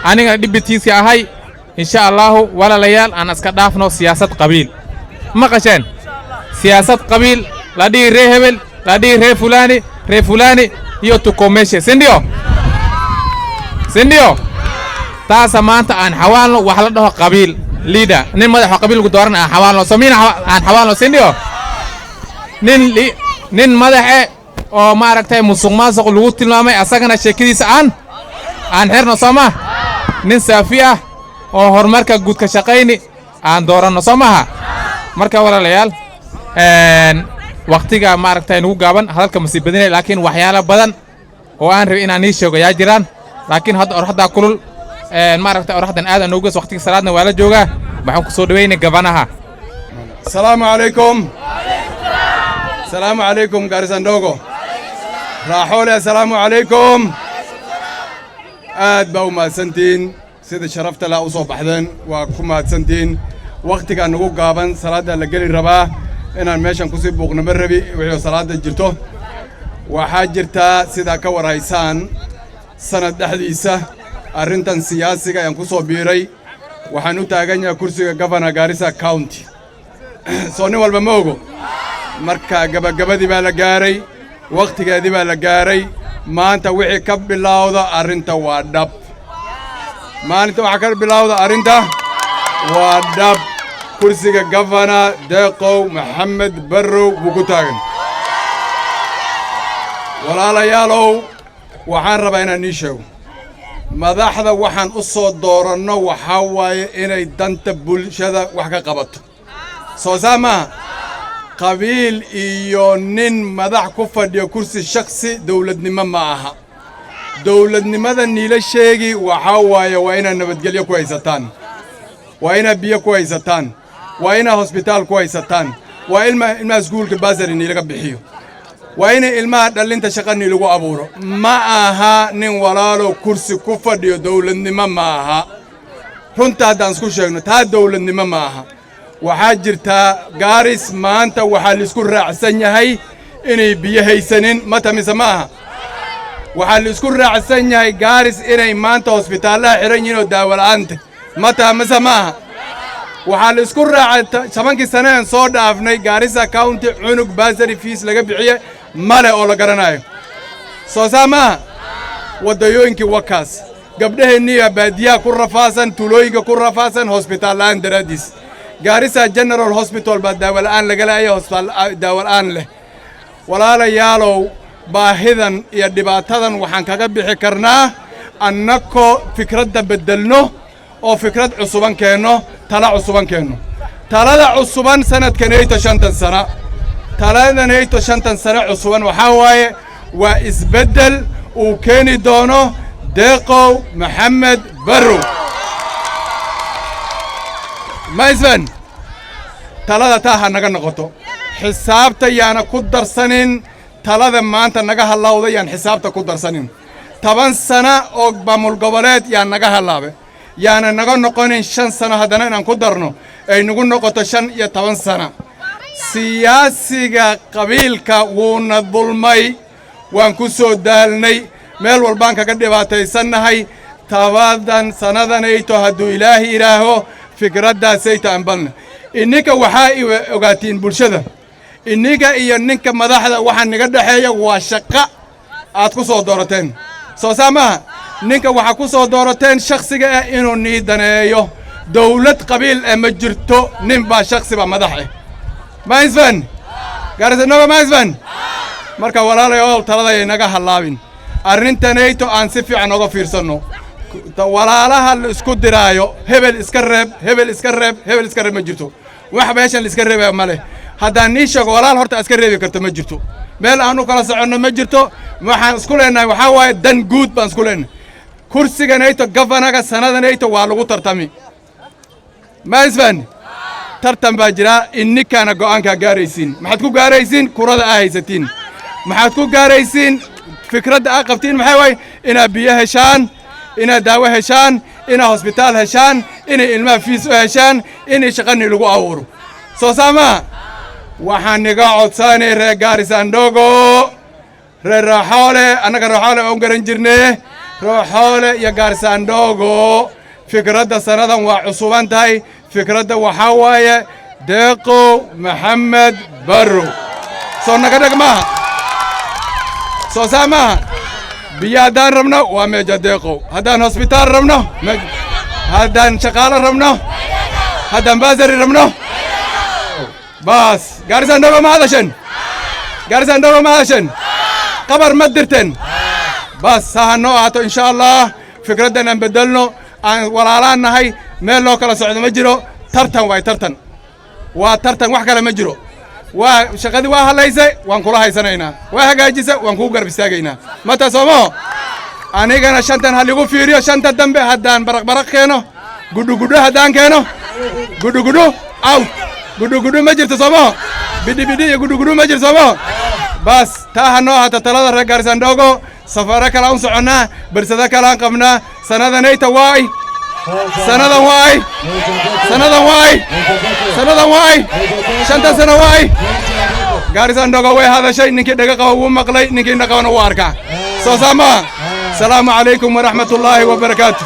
aniga dhibitiisi ahay insha Allah wala layaal aan iska dhaafno siyaasad qabiil ma qasheen siyaasad qabiil la dhigi ree hebel la dhigi ree fulani iyo tukomeshe sindio taasa maanta aan xawaalno wax la dhaho qabiil leader nin madaxa qabiilku dooran aan xawaalno soomina aan xawaalno sindio nin madaxe oo ma aragtay musuqmaasuq lagu tilmaamay asagana sheekadiisa aan xirno Soomaa nin saafiya oo horumarka guud ka shaqeeyni aan dooranno Soomaha marka walaalayaal waqtiga ma aragtay nagu gaaban hadalka masiibadina laakiin waxyaalo badan oo aan rabay inaan ii sheego yaa jiraan laakiin hadda kulul ma aragtay oraxdan aad aan ugu waqtiga salaadna waa la joogaa waxaan ku soo dhaweynay gabanaha السلام عليكم السلام عليكم Garissa Ndogo راحولي السلام عليكم aad baa u mahadsantiin sida sharafta la u soo baxdeen waa ku mahadsantiin waqtiga nagu gaaban salaada la gali rabaa inaan meeshan ku sii buuqno ma rabi wixii salaada jirto waxaa jirta sida ka waraysaan sanad dhaxdiisa arrintan siyaasiga ayaan ku soo biiray waxaan u taagan yahay kursiga governor Garissa County soo nin walba ma ogo marka gabagabadii baa la gaaray waqtigeedii baa la gaaray maanta wixii ka bilowda arrinta waa dhab maalinta waxa ka bilowda arrinta waa dhab kursiga governor Deeqow Maxamed Barrow buu ku taagan walaalayaalow waxaan rabaa inaan ii sheego madaxda waxaan u soo dooranno waxaa waaye inay danta bulshada wax ka qabato soo saama qabiil iyo nin madax ku fadhiyo kursi shakhsi dawladnimo ma aha dawladnimada niila sheegi waxa waaye waa ina nabadgelyo ku haysataan waa ina biyo ku haysataan waa ina hospitaal ku haysataan waa ilma iskuulka basari nilaga bixiyo waa ina ilmaha dhalinta shaqo nilagu abuuro ma aha nin walaalo kursi ku fadhiyo dawladnimo ma aha runta haddaan isku sheegno taa dawladnimo ma aha waxaa jirtaa Garis maanta waxaa la isku raacsan yahay inay biyo haysanin mata mise ma aha waxaa la isku raacsan yahay Garis inay maanta hospitaalaha xiran yihiin oo daawo la'aanta mata mise ma aha waxaa la isku raacay 7 sano soo dhaafnay Garissa County cunug basari fees laga bixiye male oo la garanayo soo saama wadayooyinkii wakaas gabdhaheennii baadiyaha ku rafaasan tulooyinka ku rafaasan hospitaal la'aan daraadiis Garissa General Hospital baa daawo la'aan laga leeyahay hospitaal daawo la'aan leh walaalayaalow baahidan iyo dhibaatadan waxaan kaga bixi karnaa annako fikradda bedelno oo fikrad cusuban keeno tala cusuban keeno talada cusuban sanadkan 5 sano taladan 5 sano cusuban waxaa waaye waa isbedel uu keeni doono Deeqow Maxamed Barrow maisban talada taa naga noqoto xisaabta yaana ku darsanin talada maanta naga halawda yaan xisaabta ku darsanin 10 sano oo maamul goboleed yaan naga halaabe yaana naga noqonin 5 sano haddana inaan ku darno ay nagu noqoto 5 iyo 10 sano siyaasiga qabiilka wuuna dulmay waan ku soo daalnay meel walbaan kaga dhibaataysanahay tabadan sanadan ayto hadduu ilaahi ilaaho fikraddaasay taanbalna inninka waxaa ogaatiin bulshada inniga iyo ninka madaxda waxaa naga dhaxeeya waa shaqo aad ku soo doorateen soo saamaha ninka waxaa ku soo doorateen shakhsiga ah inuu niidaneeyo dawlad qabiil ma jirto nin baa shakhsiba madax ah maisban Garissa Ndogo maisban marka walaalayaal talada inaga halaabin arrintanayto aan si fiican uga fiirsano walaalaha la isku diraayo hebel iska reeb hebel iska reeb hebel iska reeb ma jirto wax meeshan la iska reebay ma leh haddaan nii sheego walaal horta iska reebi karto ma jirto meel aanu kala soconno ma jirto waxaan isku leenahay waxaa waaye dan guud baan isku leenahay kursiganayto governaga sanadanayto waa lagu tartami maisban tartan baa jira innikana go'aanka gaaraysiin maxaad ku gaaraysiin kurada haysatiin maxaad ku gaaraysiin fikradda aad qabtiin maxay waay inaad biyo heshaan inaad daawo heshaan inaad hosbitaal heshaan inay ilmaha fiis u heshaan inay shaqani lagu abuuro soo saamaa waxaan niga codsanay reer Garissa Ndogo reer Rooxoole annaga Rooxoole oo garan jirnay Rooxoole iyo Garissa Ndogo fikradda sanadan waa cusuban tahay fikradda waxaa waaye Deeqo Maxamed Barrow soo naga dhagmaa soo saamaa biyo haddaan rabno waa meeja Deeqo haddaan hosbitaal rabno haddaan shaqaalo rabno haddaan baasari rabno bas Garissa Ndogo ma hadashan Garissa Ndogo ma hadashan qabar ma dirteen bas ha noo ahaato insha Allah fikraddan aan bedelno aan walaalaan nahay meel loo kala socdo ma jiro tartan way tartan waa tartan wax kale ma jiro waa shaqadii waa halaysay waan kula haysanaynaa waa hagaajisay waan ku garab istaagaynaa mata soomo anigana shantan hal igu fiiriyo shanta dambe haddaan baraq keeno gudhu haddaan keeno gudhu out gudhu ma jirto soomo bidi iyo gudhu ma jirto soomo bas taa ha noo ahaato talada reer Garissa Ndogo safaro kale aan soconnaa barsada kale aan qabnaa sanadanayta waay sanadan waay shanta sano waay Garissa Ndogo way hadashay ninkii dhaga qaba wuu maqlay ninkii dhaqana wuu arkaa soo saama salaamu calaykum waraxmatullaahi wabarakaatuh